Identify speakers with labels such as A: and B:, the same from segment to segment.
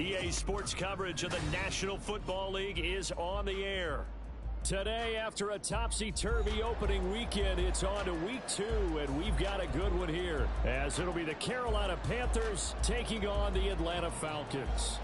A: EA Sports coverage of the National Football League is on the air. Today, after a topsy-turvy opening weekend, it's on to week 2, and we've got a good one here, as it'll be the Carolina Panthers taking on the Atlanta Falcons.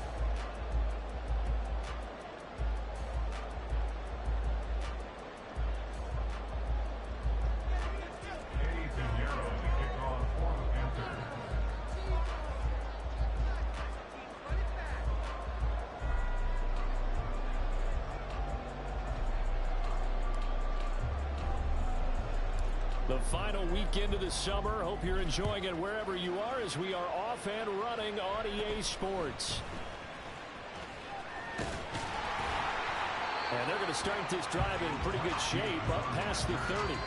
A: The final weekend of the summer. Hope you're enjoying it wherever you are as we are off and running on EA Sports. And they're going to start this drive in pretty good shape up past the 30.
B: The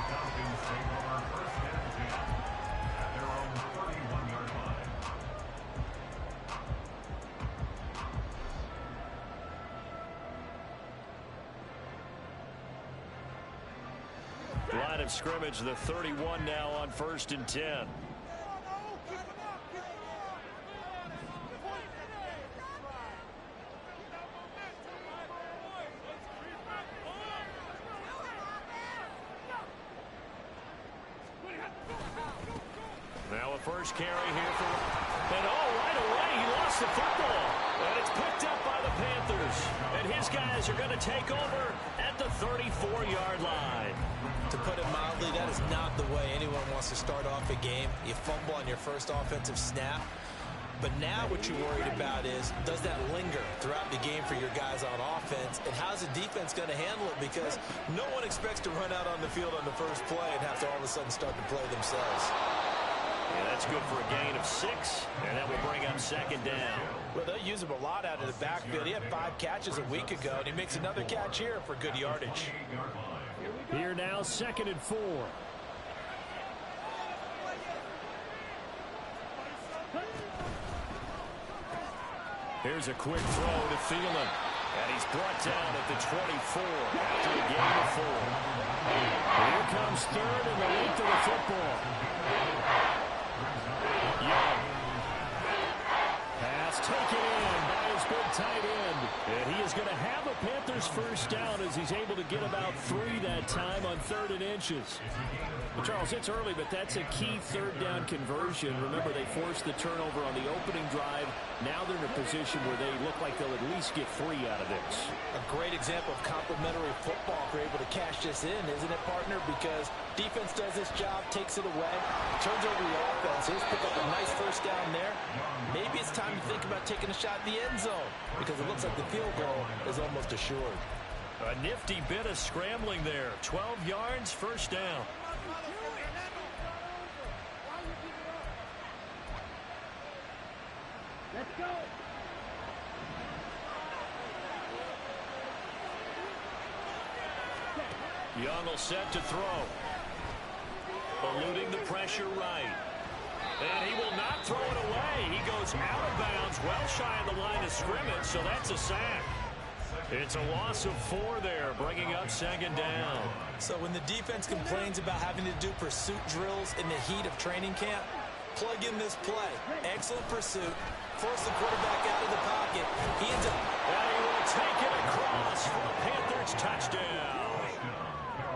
B: Falcons take over first and 10 at their own 31-yard line.
A: Line of scrimmage, the 31 now on first and 10. Now a first carry here for... And right away he lost the football. And it's picked up by the Panthers. And his guys are going to take over at the 34-yard line.
C: To put it mildly, that is not the way anyone wants to start off a game. You fumble on your first offensive snap. But now what you're worried about is, does that linger throughout the game for your guys on offense? And how's the defense going to handle it? Because no one expects to run out on the field on the first play and have to all of a sudden start to play themselves.
A: Yeah, that's good for a gain of 6, and that will bring up second down.
C: Well, they'll use him a lot out of the backfield. He had 5 catches a week ago, and he makes another catch here for good yardage.
A: Here now, 2nd and 4. Here's a quick throw to Thielen. And he's brought down at the 24 after a gain of 4. Here comes 3rd and the length of the football. Young. Pass taken in by his big tight end. And he is going to have a Panthers first down as he's able to get about 3 that time on 3rd and inches. Well, Charles, it's early, but that's a key 3rd down conversion. Remember, they forced the turnover on the opening drive. Now they're in a position where they look like they'll at least get 3 out of this.
C: A great example of complementary football if they're able to cash this in, isn't it, partner? Because defense does this job, takes it away, turns over the offense. Here's pick up a nice first down there. Maybe it's time to think about taking a shot in the end zone because it looks like the field goal is almost assured.
A: A nifty bit of scrambling there. 12 yards, first down.
D: Let's go.
A: Young will set to throw. Eluding the pressure right. And he will not throw it away. He goes out of bounds, well shy of the line of scrimmage, so that's a sack. It's a loss of 4 there, bringing up second down.
C: So when the defense complains about having to do pursuit drills in the heat of training camp, plug in this play. Excellent pursuit. Force the quarterback out of the pocket. He ends up...
A: And he will take it across for a Panthers touchdown.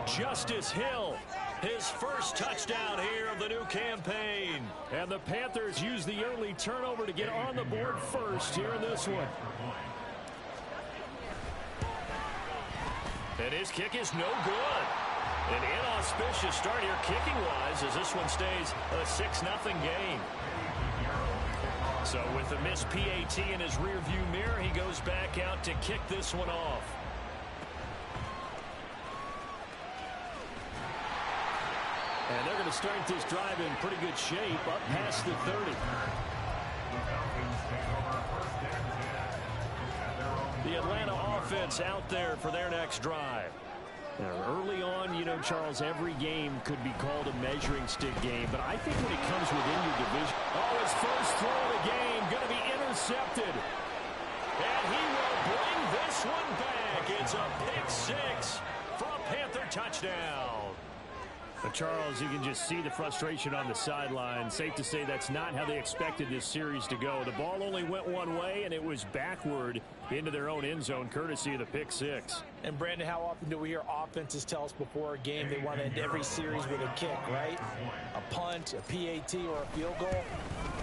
A: Justice Hill, his first touchdown here of the new campaign. And the Panthers use the early turnover to get on the board first here in this one. And his kick is no good. An inauspicious start here kicking-wise as this one stays a 6-0 game. So with a missed PAT in his rearview mirror, he goes back out to kick this one off. And they're going to start this drive in pretty good shape up past the 30. The Atlanta offense out there for their next drive. Now, early on, you know, Charles, every game could be called a measuring stick game, but I think when it comes within your division, his first throw of the game going to be intercepted. And he will bring this one back. It's a pick 6 for a Panther touchdown. Charles, you can just see the frustration on the sideline. Safe to say that's not how they expected this series to go. The ball only went one way, and it was backward into their own end zone, courtesy of the pick six.
C: And, Brandon, how often do we hear offenses tell us before a game they want to end every series with a kick, right? A punt, a PAT, or a field goal.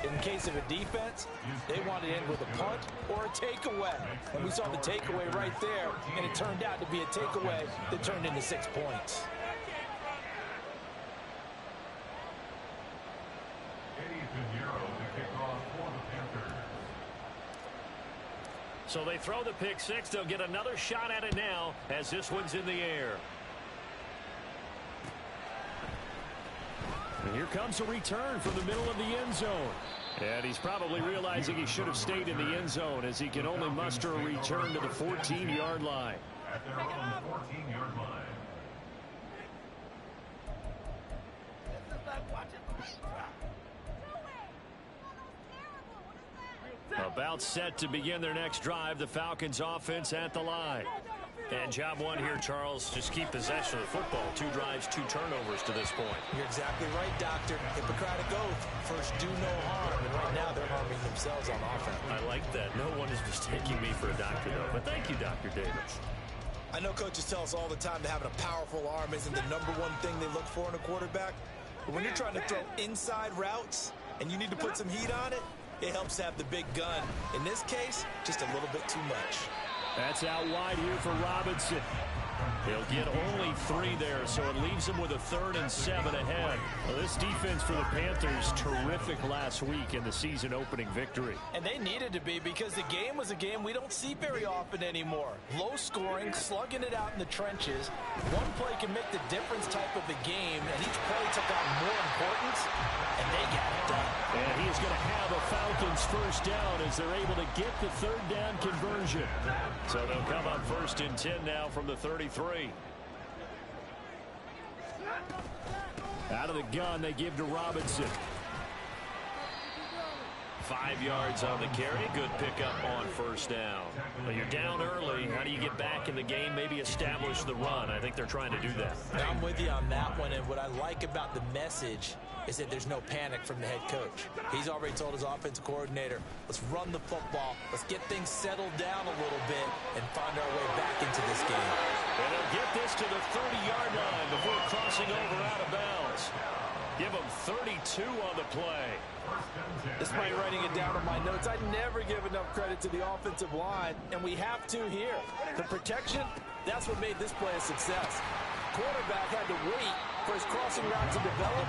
C: In case of a defense, they want to end with a punt or a takeaway. And we saw the takeaway right there, and it turned out to be a takeaway that turned into 6 points.
A: So they throw the pick six. They'll get another shot at it now as this one's in the air. And here comes a return from the middle of the end zone. And he's probably realizing he should have stayed in the end zone as he can only muster a return to the 14-yard line.
B: At their own 14-yard line.
A: About set to begin their next drive, the Falcons offense at the line. And job one here, Charles, just keep possession of the football. 2 drives, 2 turnovers to this point.
C: You're exactly right, Doctor. Hippocratic oath. First, do no harm. And right now, they're harming themselves on offense.
A: I like that. No one is mistaking me for a doctor, though. But thank you, Dr. Davis.
C: I know coaches tell us all the time that having a powerful arm isn't the #1 thing they look for in a quarterback. But when you're trying to throw inside routes and you need to put some heat on it, it helps to have the big gun. In this case, just a little bit too much.
A: That's out wide here for Robinson. He'll get only 3 there, so it leaves him with a 3rd and 7 ahead. Well, this defense for the Panthers, terrific last week in the season-opening victory.
C: And they needed to be because the game was a game we don't see very often anymore. Low scoring, slugging it out in the trenches. One play can make the difference type of the game, and each play took on more importance, and they got it done.
A: And he is going to have a Falcons first down as they're able to get the 3rd down conversion. So they'll come up 1st and 10 now from the 33. Out of the gun, they give to Robinson. 5 yards on the carry. Good pickup on 1st down. Well, you're down early. How do you get back in the game? Maybe establish the run. I think they're trying to do that.
C: I'm with you on that one, and what I like about the message is that there's no panic from the head coach. He's already told his offensive coordinator, let's run the football, let's get things settled down a little bit, and find our way back into this game.
A: And they'll get this to the 30-yard line before crossing over out of bounds. Give them 32 on the play.
C: Despite writing it down on my notes, I never give enough credit to the offensive line, and we have to here. The protection, that's what made this play a success. Quarterback had to wait for his crossing route to develop,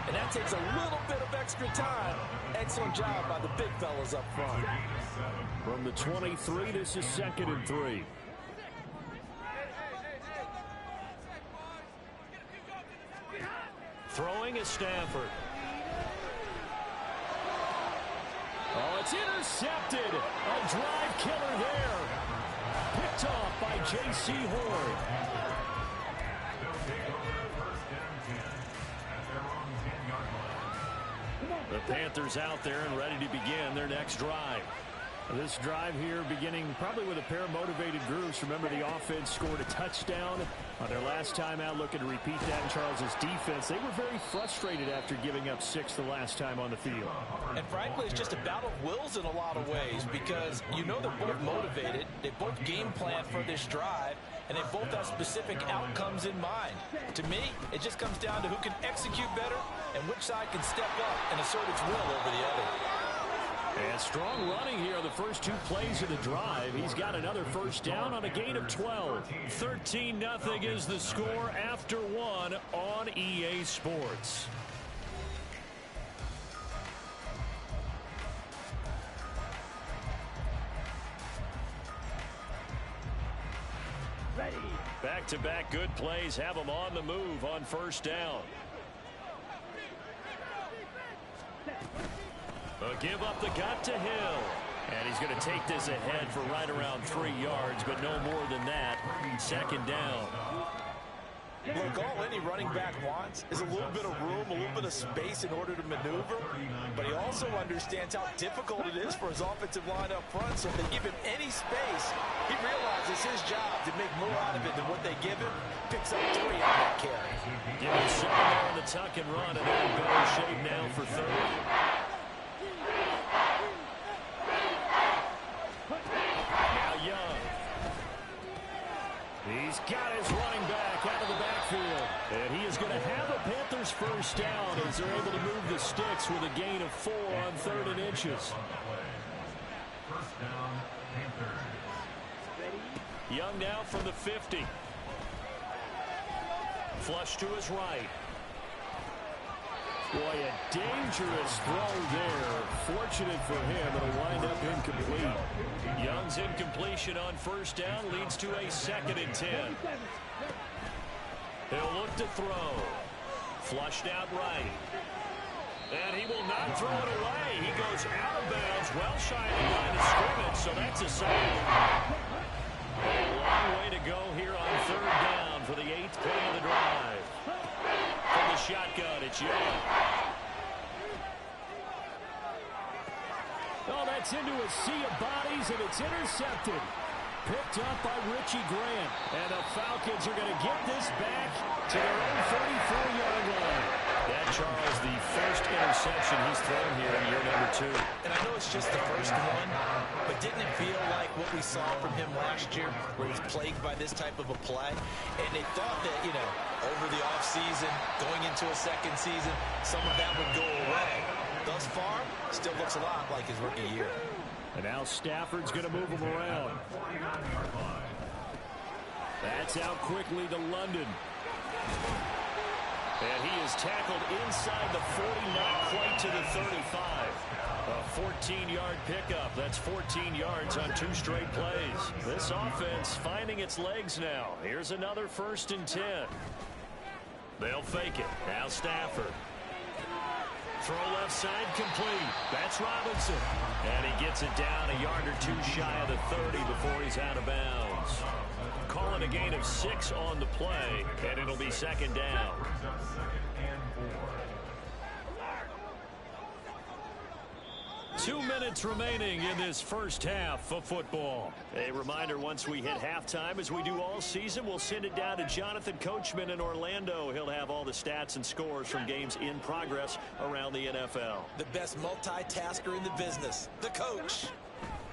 C: and that takes a little bit of extra time. Excellent job by the big fellas up front.
A: From the 23, this is 2nd and 3. Throwing is Stafford. Oh, it's intercepted. A drive killer there. Picked off by J.C. Horn. The Panthers out there and ready to begin their next drive. This drive here beginning probably with a pair of motivated groups. Remember, the offense scored a touchdown on their last time out. Looking to repeat that in Charles's defense. They were very frustrated after giving up 6 the last time on the field.
C: And frankly, it's just a battle of wills in a lot of ways because you know they're both motivated. They both game plan for this drive, and they both have specific outcomes in mind. To me, it just comes down to who can execute better and which side can step up and assert its will over the other.
A: And strong running here on the first 2 plays of the drive. He's got another first down on a gain of 12. 13-0 is the score after 1 on EA Sports. Ready. Back-to-back good plays have them on the move on first down. Give up the gut to Hill. And he's going to take this ahead for right around 3 yards, but no more than that. 2nd down.
C: Look, all any running back wants is a little bit of room, a little bit of space in order to maneuver, but he also understands how difficult it is for his offensive line up front, so if they give him any space, he realizes his job to make more out of it than what they give him, picks up 3 on that carry.
A: Give him 7 there in the tuck and run, and they're in better shape now for 3rd. Now Young. He's got his running back out of the backfield. And he is going to have a Panthers first down as they're able to move the sticks with a gain of 4 on 3rd and inches.
B: First down, Panthers.
A: Young now from the 50. Flush to his right. Boy, a dangerous throw there. Fortunate for him, it'll wind up incomplete. Young's incompletion on first down leads to a 2nd and 10. He'll look to throw. Flushed out right. And he will not throw it away. He goes out of bounds, well shy of the line of scrimmage, so that's a sack. A long way to go here on 3rd down for the 8th play of the drive. From the shotgun, it's Young. Oh, that's into a sea of bodies, and it's intercepted. Picked up by Richie Grant. And the Falcons are going to get this back to their own 34-yard line. That, Charles, the first interception he's thrown here in year number 2.
C: And I know it's just the first one, but didn't it feel like what we saw from him last year, where he's plagued by this type of a play? And they thought that, you know, over the offseason, going into a 2nd season, some of that would go away. Thus far, still looks a lot like his rookie year.
A: And now Stafford's going to move him around. That's out quickly to London. And he is tackled inside the 40, not quite to the 35. A 14-yard pickup. That's 14 yards on 2 straight plays. This offense finding its legs now. Here's another 1st and 10. They'll fake it. Now Stafford. Throw left side complete. That's Robinson. And he gets it down a yard or 2 shy of the 30 before he's out of bounds. Calling a gain of 6 on the play, and it'll be 2nd down. 2 minutes remaining in this first half of football. A reminder, once we hit halftime, as we do all season, we'll send it down to Jonathan Coachman in Orlando. He'll have all the stats and scores from games in progress around the NFL.
C: The best multitasker in the business, the coach.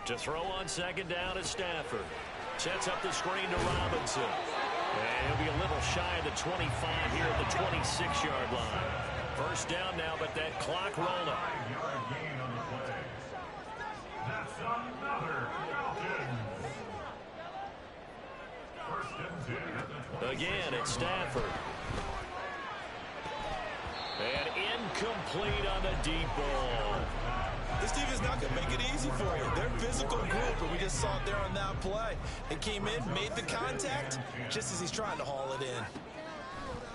A: To throw on 2nd down is Stafford. Sets up the screen to Robinson. And he'll be a little shy of the 25 here at the 26-yard line. First down now, but that clock rolling.
B: That's another Falcons. First and 10.
A: Again, it's Stafford. And incomplete on the deep ball.
C: This team is not going to make it easy for you. They're a physical group, and we just saw it there on that play. It came in, made the contact, just as he's trying to haul it in.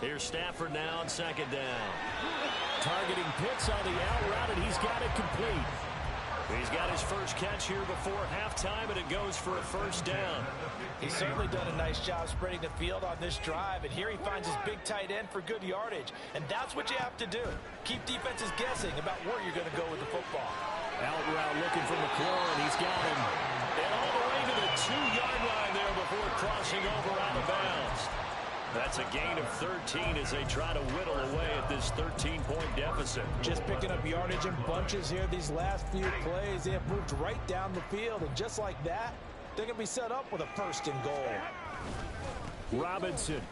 A: Here's Stafford now on 2nd down. Targeting Pitts on the out route, and he's got it complete. He's got his first catch here before halftime, and it goes for a first down.
C: He's certainly done a nice job spreading the field on this drive, and here he finds his big tight end for good yardage. And that's what you have to do. Keep defenses guessing about where you're going to go with the football.
A: Out route looking for McLaurin. He's got him. And all the way to the 2-yard line there before crossing over out of bounds. That's a gain of 13 as they try to whittle away at this 13-point deficit.
C: Just picking up yardage in bunches here these last few plays. They have moved right down the field, and just like that, they're going to be set up with a 1st and goal.
A: Robinson.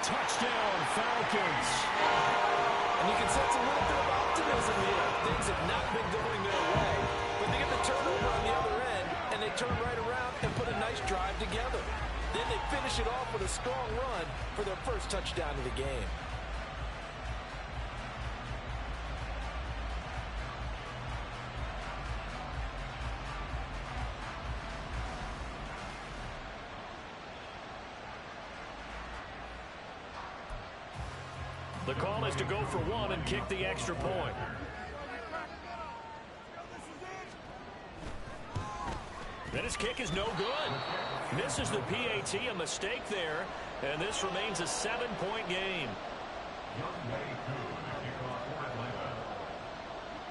A: Touchdown, Falcons.
C: And you can sense a little bit of optimism here. Things have not been going their way, but they get the turnover on the other end, and they turn right around and put a nice drive together. Then they finish it off with a strong run for their first touchdown of the game.
A: The call is to go for 1 and kick the extra point. And his kick is no good. Misses the PAT, a mistake there, and this remains a 7-point game.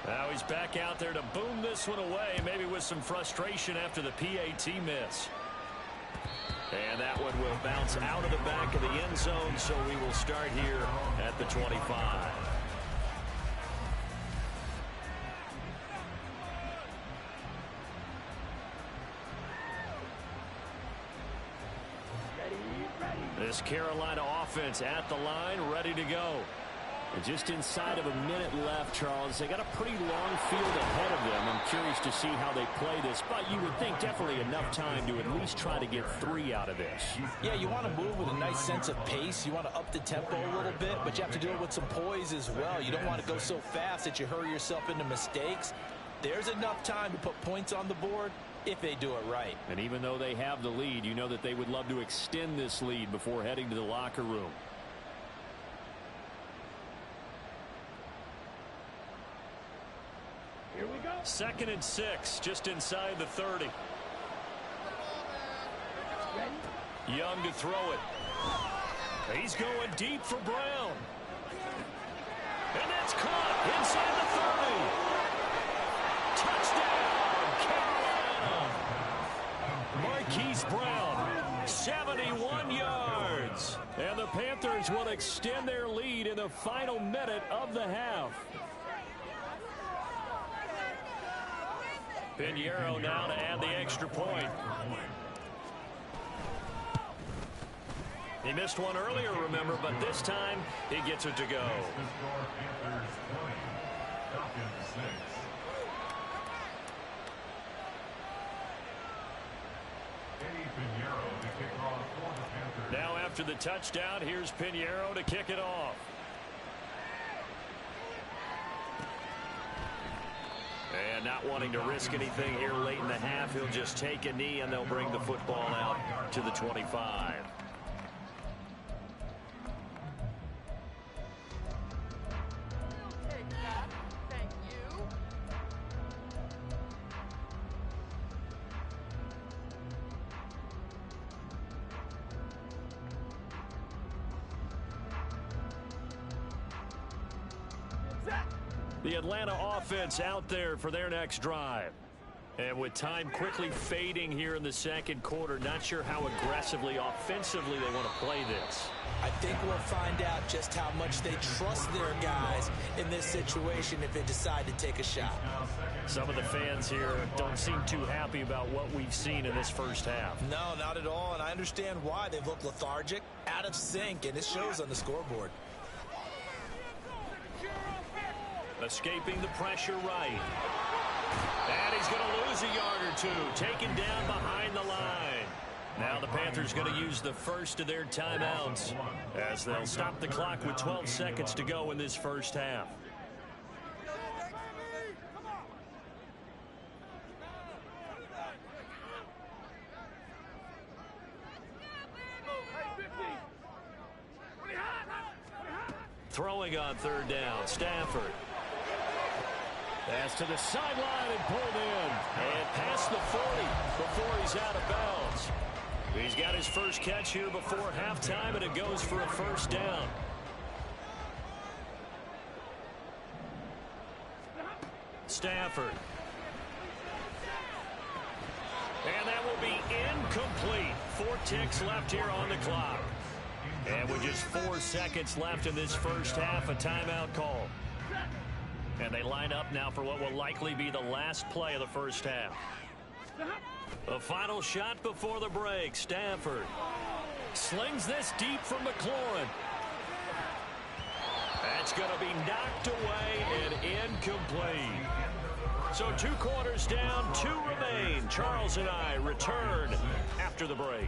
A: Now he's back out there to boom this one away, maybe with some frustration after the PAT miss. And that one will bounce out of the back of the end zone, so we will start here at the 25. This Carolina offense at the line, ready to go. And just inside of a minute left, Charles. They got a pretty long field ahead of them. I'm curious to see how they play this, but you would think definitely enough time to at least try to get 3 out of this.
C: Yeah, you want to move with a nice sense of pace. You want to up the tempo a little bit, but you have to do it with some poise as well. You don't want to go so fast that you hurry yourself into mistakes. There's enough time to put points on the board if they do it right.
A: And even though they have the lead, you know that they would love to extend this lead before heading to the locker room.
D: Here we go.
A: 2nd and 6, just inside the 30. Young to throw it. He's going deep for Brown. And that's caught inside the 30. Touchdown, Carolina. Marquise Brown, 71 yards. And the Panthers will extend their lead in the final minute of the half. Pinheiro now to add the extra point. He missed one earlier, remember, but this time he gets it to go. Now after the touchdown, here's Pinheiro to kick it off. And not wanting to risk anything here late in the half, he'll just take a knee and they'll bring the football out to the 25. The Atlanta offense out there for their next drive. And with time quickly fading here in the second quarter, not sure how aggressively, offensively they want to play this.
C: I think we'll find out just how much they trust their guys in this situation if they decide to take a shot.
A: Some of the fans here don't seem too happy about what we've seen in this first half.
C: No, not at all, and I understand why. They've looked lethargic, out of sync, and it shows on the scoreboard.
A: Escaping the pressure right. And he's going to lose a yard or two. Taken down behind the line. Now the Panthers going to use the first of their timeouts as they'll stop the clock with 12 seconds to go in this first half. Throwing on 3rd down, Stafford. Pass to the sideline and pulled in. And past the 40 before he's out of bounds. He's got his first catch here before halftime, and it goes for a first down. Stafford. And that will be incomplete. 4 ticks left here on the clock. And with just 4 seconds left in this first half, a timeout call. And they line up now for what will likely be the last play of the first half. A final shot before the break. Stafford slings this deep from McLaurin. That's going to be knocked away and incomplete. So 2 quarters down, 2 remain. Charles and I return after the break.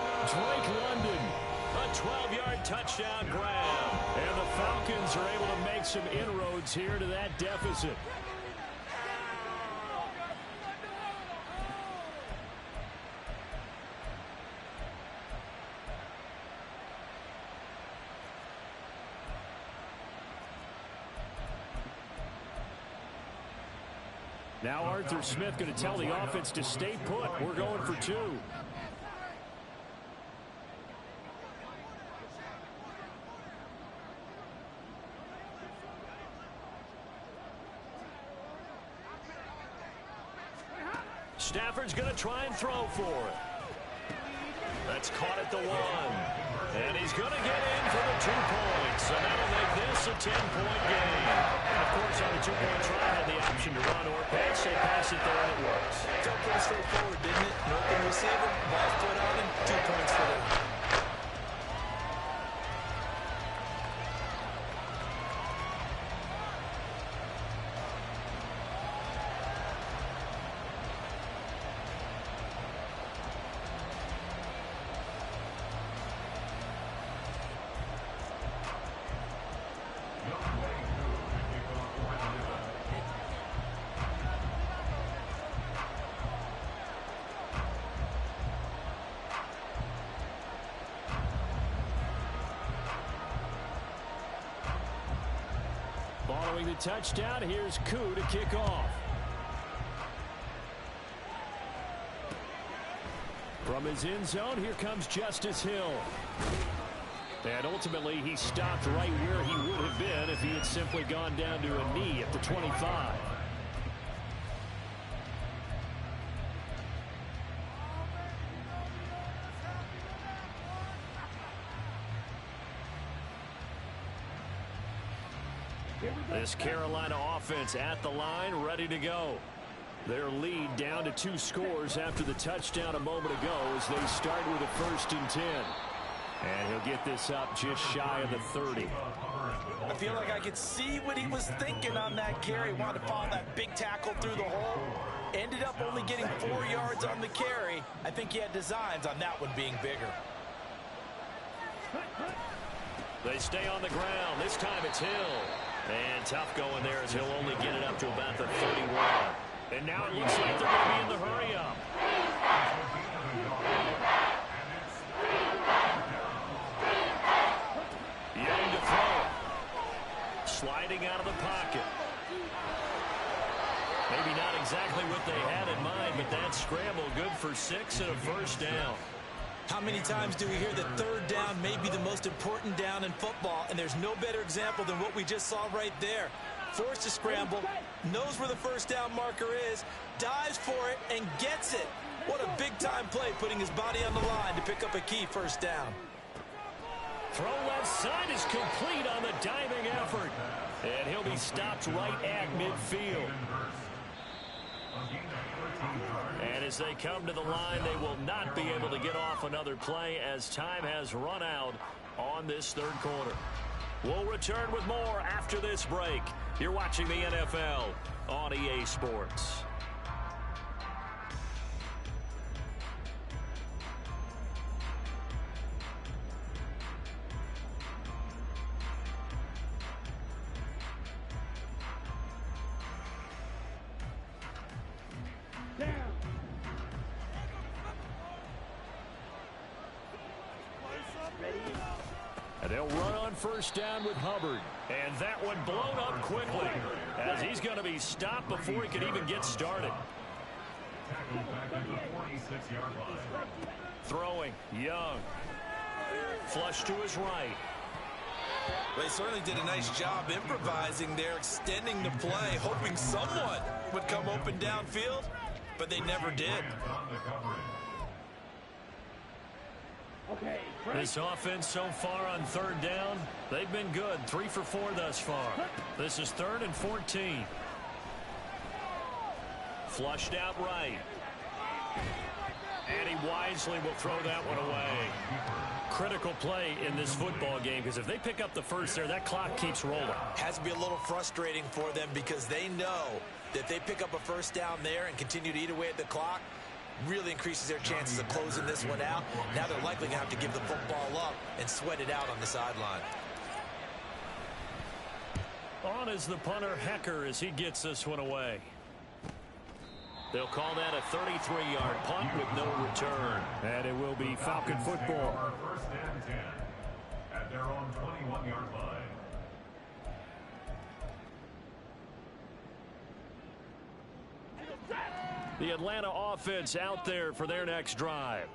A: Drake London. A 12-yard touchdown grab. And the Falcons are able to make some inroads here to that deficit. Now Arthur Smith going to tell the offense to stay put. We're going for 2. Stafford's going to try and throw for it. That's caught at the 1. And he's going to get in for the 2 points. And that'll make this a 10-point game. And, of course, on the 2-point try, had the option to run or pass. They pass it there, and it works.
C: Felt pretty straightforward, didn't it? No open receiver, ball put on him, 2 points for them.
A: Following the touchdown, here's Koo to kick off. From his end zone, here comes Justice Hill. And ultimately, he stopped right where he would have been if he had simply gone down to a knee at the 25. This Carolina offense at the line, ready to go. Their lead down to 2 scores after the touchdown a moment ago as they start with a 1st and 10. And he'll get this up just shy of the 30.
C: I feel like I could see what he was thinking on that carry. Wanted to follow that big tackle through the hole. Ended up only getting 4 yards on the carry. I think he had designs on that one being bigger.
A: They stay on the ground. This time it's Hill. And tough going there as he'll only get it up to about the 31. And now it looks like they're going to be in the hurry-up. Young to throw. Sliding out of the pocket. Maybe not exactly what they had in mind, but that scramble good for 6 and a 1st down.
C: How many times do we hear that 3rd down may be the most important down in football, and there's no better example than what we just saw right there. Forced to scramble, knows where the 1st down marker is, dives for it, and gets it. What a big-time play, putting his body on the line to pick up a key 1st down.
A: Throw left side is complete on the diving effort. And he'll be stopped right at midfield. And as they come to the line, they will not be able to get off another play as time has run out on this 3rd quarter. We'll return with more after this break. You're watching the NFL on EA Sports. And they'll run on 1st down with Hubbard. And that one blown up quickly as he's going to be stopped before he could even get started. Throwing, Young. Flush to his right.
C: They certainly did a nice job improvising there, extending the play, hoping someone would come open downfield, but they never did.
A: This offense so far on 3rd down, they've been good. 3 for 4 thus far. This is 3rd and 14. Flushed out right. And he wisely will throw that one away. Critical play in this football game because if they pick up the 1st there, that clock keeps rolling.
C: Has to be a little frustrating for them because they know that if they pick up a 1st down there and continue to eat away at the clock, really increases their chances of closing this one out. Now they're likely going to have to give the football up and sweat it out on the sideline.
A: On is the punter, Hecker, as he gets this one away. They'll call that a 33-yard punt with no return. And it will be Falcon football.
B: First and 10 at their own 21-yard line.
A: The Atlanta offense out there for their next drive.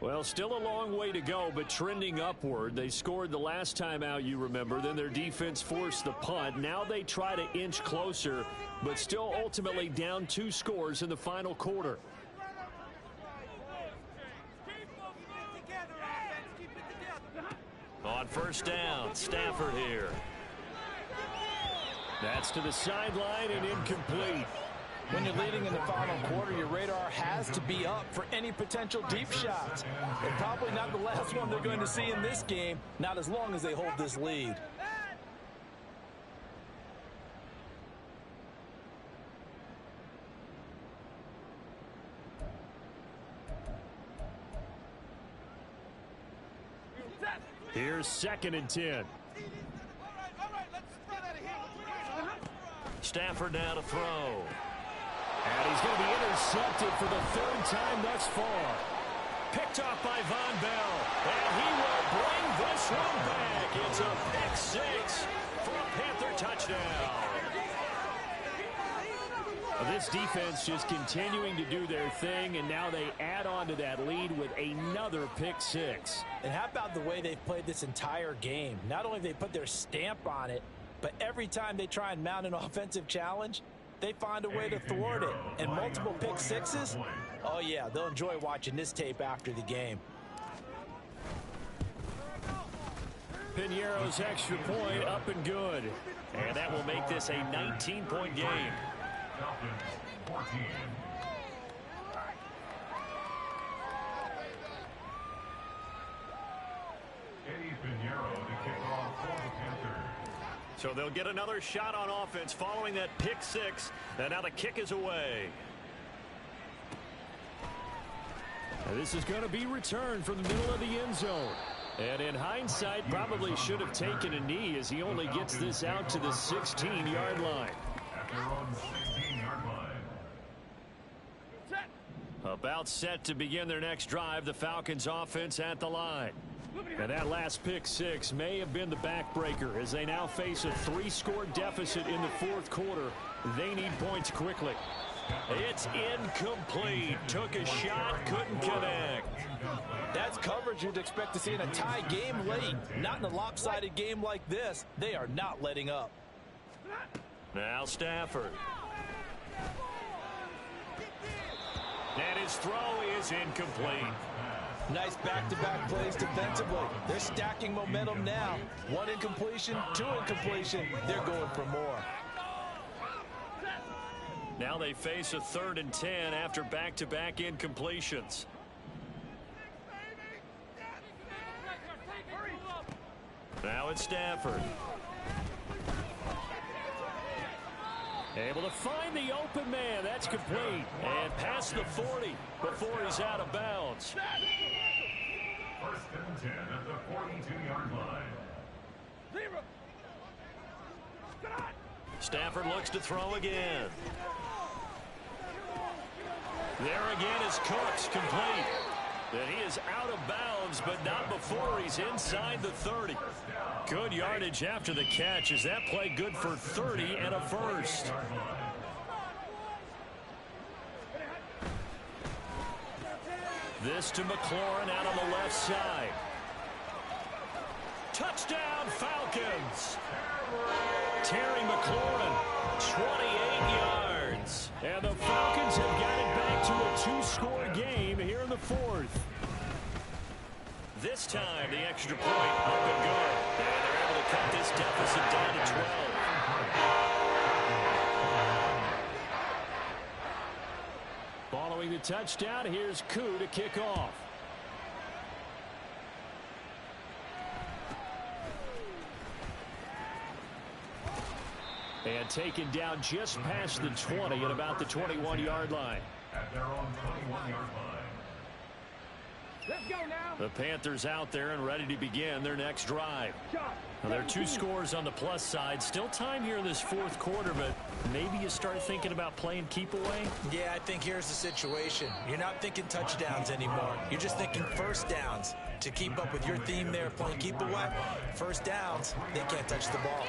A: Well, still a long way to go, but trending upward. They scored the last time out, you remember. Then their defense forced the punt. Now they try to inch closer, but still ultimately down 2 scores in the final quarter. On first down, Stafford here. That's to the sideline and incomplete.
D: When you're leading in the final quarter, your radar has to be up for any potential deep shots. And probably not the last one they're going to see in this game, not as long as they hold this lead.
A: Here's 2nd and 10. Stafford now to throw. And he's going to be intercepted for the 3rd time thus far. Picked off by Von Bell. And he will bring this one back. It's a pick 6 for a Panther touchdown. This defense just continuing to do their thing, and now they add on to that lead with another pick 6.
D: And how about the way they've played this entire game? Not only have they put their stamp on it, but every time they try and mount an offensive challenge, they find a way to thwart it. And multiple pick 6s? Oh, yeah, they'll enjoy watching this tape after the game.
A: Piñeiro's extra point up and good. And that will make this a 19-point game.
B: Falcons 14. Eddie Piñeiro to kick off for the Panthers.
A: So they'll get another shot on offense following that pick 6. And now the kick is away. And this is going to be returned from the middle of the end zone. And in hindsight, probably should have taken a knee as he only gets this out to the 16-yard line.
B: At their own 16-yard line.
A: About set to begin their next drive, the Falcons offense at the line. And that last pick 6 may have been the backbreaker as they now face a 3-score deficit in the 4th quarter. They need points quickly. It's incomplete. Took a shot, couldn't connect.
D: That's coverage you'd expect to see in a tie game late. Not in a lopsided game like this. They are not letting up.
A: Now Stafford. And his throw is incomplete.
D: Nice back-to-back plays defensively. They're stacking momentum now. 1 incompletion, 2 incompletion. They're going for more.
A: Now they face a 3rd and 10 after back-to-back incompletions. Now it's Stafford. Able to find the open man. That's complete. And past the 40 before he's out of bounds.
B: First and 10 at the 42-yard line.
A: Stafford looks to throw again. There again is Cooks, complete. And he is out of bounds, but not before he's inside the 30. Good yardage after the catch. Is that play good for 30 and a first? This to McLaurin out on the left side. Touchdown, Falcons. Terry McLaurin, 28 yards. And the Falcons have got it back to a 2-score game here in the 4th. This time, the extra point up and good. And they're able to cut this deficit down to 12. Following the touchdown, here's Koo to kick off. And taken down just past the 20 at about the 21-yard line.
B: at their own 21-yard line.
A: Let's go now. The Panthers out there and ready to begin their next drive. Now, there are 2 scores on the plus side. Still time here in this fourth quarter, but maybe you start thinking about playing keep away.
C: Yeah, I think here's the situation. You're not thinking touchdowns anymore. You're just thinking first downs. To keep up with your theme there, playing keep away, first downs, they can't touch the ball.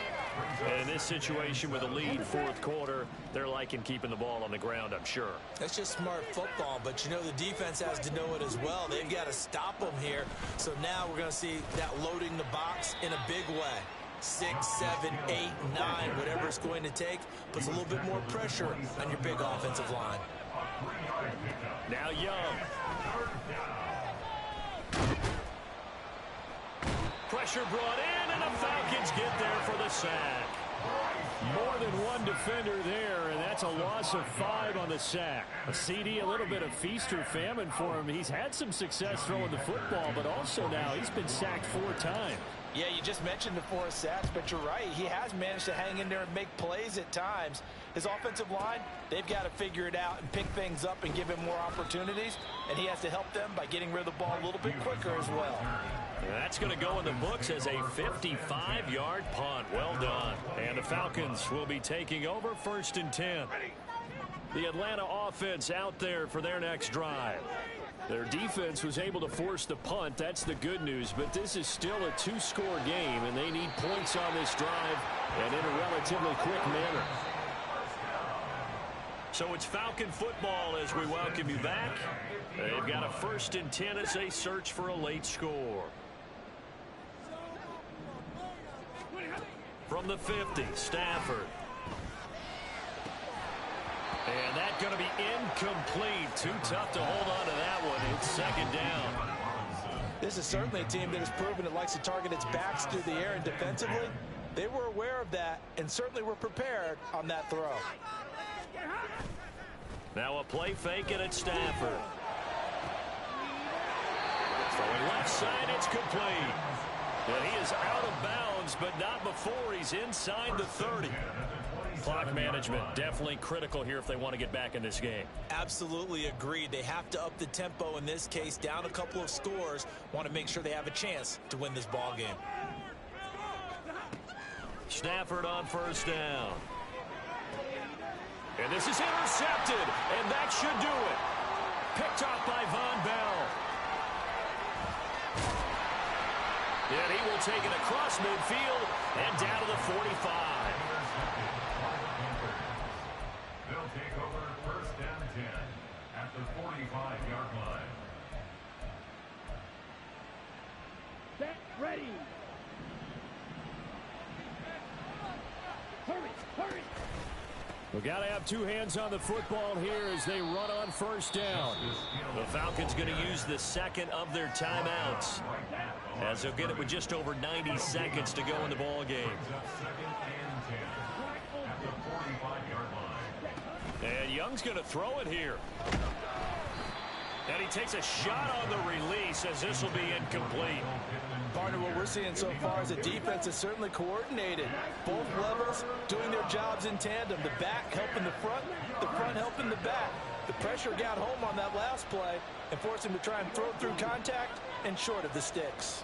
A: And in this situation with a lead fourth quarter, they're liking keeping the ball on the ground, I'm sure.
C: That's just smart football, but you know the defense has to know it as well. They've got to stop them here. So now we're going to see that loading the box in a big way. 6, 7, 8, 9, whatever it's going to take, puts a little bit more pressure on your big offensive line.
A: Now Young. Pressure brought in, and the Falcons get there for the sack. More than one defender there, and that's a loss of 5 on the sack. A CD, a little bit of feast or famine for him. He's had some success throwing the football, but also now he's been sacked 4 times.
D: Yeah, you just mentioned the 4 sacks, but you're right. He has managed to hang in there and make plays at times. His offensive line, they've got to figure it out and pick things up and give him more opportunities, and he has to help them by getting rid of the ball a little bit quicker as well.
A: That's going to go in the books as a 55-yard punt. Well done. And the Falcons will be taking over 1st and 10. The Atlanta offense out there for their next drive. Their defense was able to force the punt. That's the good news. But this is still a 2-score game, and they need points on this drive and in a relatively quick manner. So it's Falcon football as we welcome you back. They've got a 1st and 10 as they search for a late score. From the 50, Stafford. And that's going to be incomplete. Too tough to hold on to that one. It's 2nd down.
D: This is certainly a team that has proven it likes to target its backs through the air and defensively. They were aware of that and certainly were prepared on that throw.
A: Now a play fake, and it's Stafford. Throwing left side, it's complete. And he is out of bounds, but not before he's inside the 30. Clock management definitely critical here if they want to get back in this game.
C: Absolutely agreed. They have to up the tempo in this case, down a couple of scores. Want to make sure they have a chance to win this ball game.
A: Stafford on 1st down. And this is intercepted, and that should do it. Picked off by Von Bell. And he will take it across midfield and down to the 45.
B: They'll take over 1st and 10 at the 45-yard line.
E: Set, ready. Hurry, hurry.
A: We've got to have 2 hands on the football here as they run on 1st down. The Falcons going to use the 2nd of their timeouts, as they'll get it with just over 90 seconds to go in the ball game. And Young's going to throw it here. And he takes a shot on the release as this will be incomplete.
D: Partner, what we're seeing so far is the defense is certainly coordinated. Both levels doing their jobs in tandem. The back helping the front helping the back. The pressure got home on that last play and forced him to try and throw through contact and short of the sticks.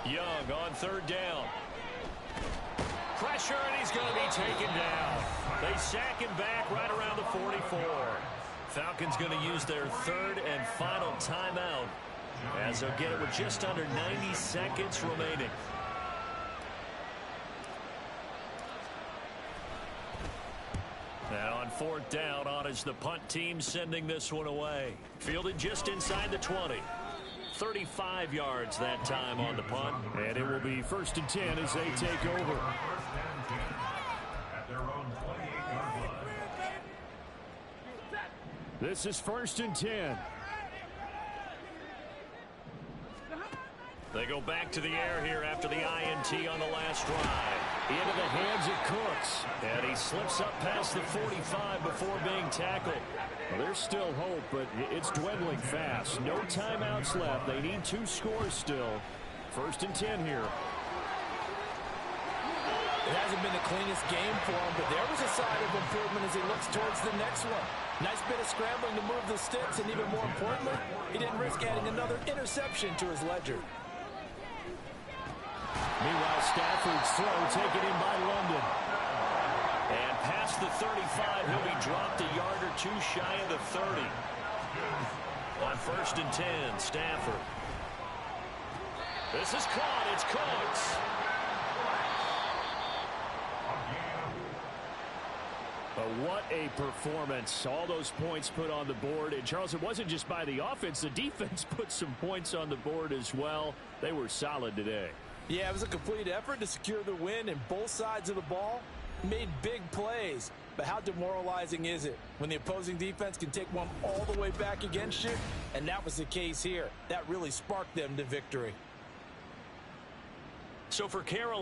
A: Young on 3rd down. Pressure, and he's going to be taken down. They sack him back right around the 44. Falcons going to use their 3rd and final timeout, as they'll get it with just under 90 seconds remaining. Now on 4th down, on is the punt team sending this one away. Fielded just inside the 20. 35 yards that time on the punt. And it will be 1st and 10 as they take over.
B: At their own 28-yard line.
A: This is 1st and 10. They go back to the air here after the INT on the last drive. Into the hands of Cooks. And he slips up past the 45 before being tackled. Well, there's still hope, but it's dwindling fast. No timeouts left. They need 2 scores still. 1st and 10 here.
D: It hasn't been the cleanest game for him, but there was a sign of improvement as he looks towards the next one. Nice bit of scrambling to move the sticks, and even more importantly, he didn't risk adding another interception to his ledger.
A: Meanwhile, Stafford's throw taken in by London. And past the 35, he'll be dropped a yard or two shy of the 30. On 1st and 10, Stafford. This is caught. It's Coates. But what a performance. All those points put on the board. And, Charles, it wasn't just by the offense. The defense put some points on the board as well. They were solid today.
D: Yeah, it was a complete effort to secure the win, and both sides of the ball made big plays. But how demoralizing is it when the opposing defense can take one all the way back against you? And that was the case here. That really sparked them to victory.
A: So for Carolina,